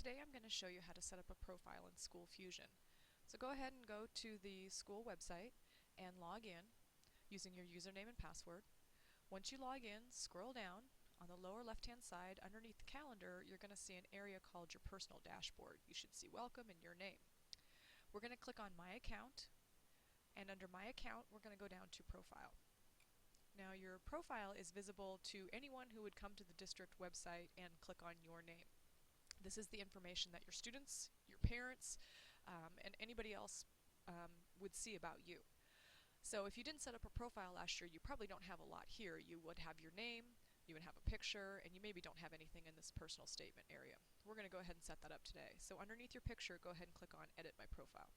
Today I'm going to show you how to set up a profile in SchoolFusion. So go ahead and go to the school website and log in using your username and password. Once you log in, scroll down. On the lower left-hand side, underneath the calendar, you're going to see an area called your personal dashboard. You should see Welcome and your name. We're going to click on My Account, and under My Account, we're going to go down to Profile. Now your profile is visible to anyone who would come to the district website and click on your name. This is the information that your students, your parents, and anybody else would see about you. So if you didn't set up a profile last year, you probably don't have a lot here. You would have your name, you would have a picture, and you maybe don't have anything in this personal statement area. We're going to go ahead and set that up today. So underneath your picture, go ahead and click on Edit My Profile.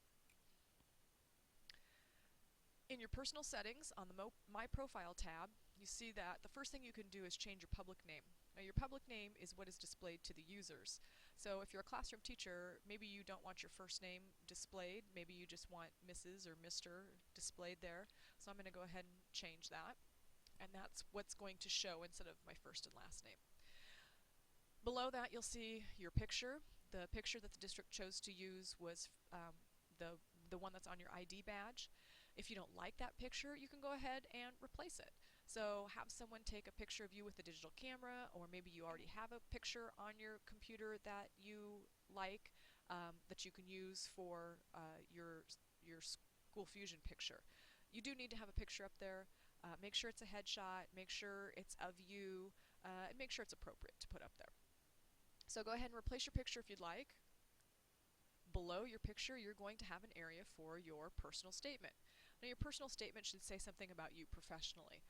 In your personal settings, on the My Profile tab, you see that the first thing you can do is change your public name. Now your public name is what is displayed to the users. So if you're a classroom teacher, maybe you don't want your first name displayed, maybe you just want Mrs. or Mr. displayed there. So I'm going to go ahead and change that, and that's what's going to show instead of my first and last name. Below that you'll see your picture. The picture that the district chose to use was the one that's on your ID badge. If you don't like that picture, you can go ahead and replace it. So have someone take a picture of you with a digital camera, or maybe you already have a picture on your computer that you like that you can use for your SchoolFusion picture. You do need to have a picture up there. Make sure it's a headshot, make sure it's of you, and make sure it's appropriate to put up there. So go ahead and replace your picture if you'd like. Below your picture, you're going to have an area for your personal statement. Now your personal statement should say something about you professionally.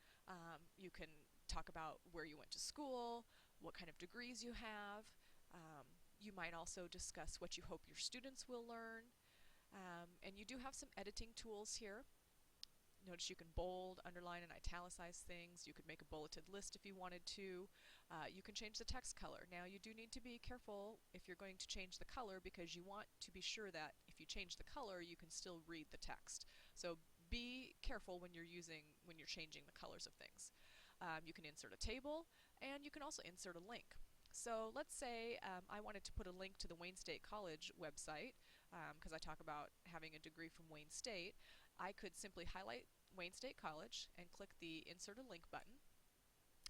You can talk about where you went to school, what kind of degrees you have. You might also discuss what you hope your students will learn. And you do have some editing tools here. Notice you can bold, underline, and italicize things. You could make a bulleted list if you wanted to. You can change the text color. Now you do need to be careful if you're going to change the color, because you want to be sure that if you change the color, you can still read the text. So be careful when you're changing the colors of things. You can insert a table, and you can also insert a link. So let's say I wanted to put a link to the Wayne State College website, because I talk about having a degree from Wayne State. I could simply highlight Wayne State College and click the Insert a Link button,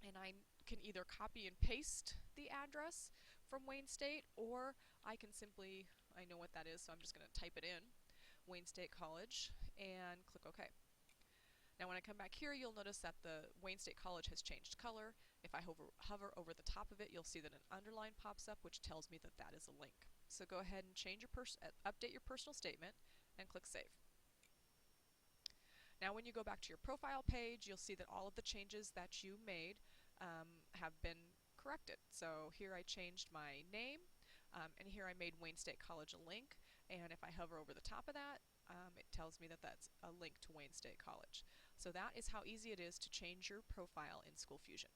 and I can either copy and paste the address from Wayne State, or I can simply, I know what that is, so I'm just going to type it in, Wayne State College, and click OK. Now when I come back here, you'll notice that the Wayne State College has changed color. If I hover over the top of it, you'll see that an underline pops up, which tells me that that is a link. So go ahead and change your update your personal statement and click Save. Now when you go back to your profile page, you'll see that all of the changes that you made have been corrected. So here I changed my name, and here I made Wayne State College a link, and if I hover over the top of that, it tells me that that's a link to Wayne State College. So that is how easy it is to change your profile in SchoolFusion.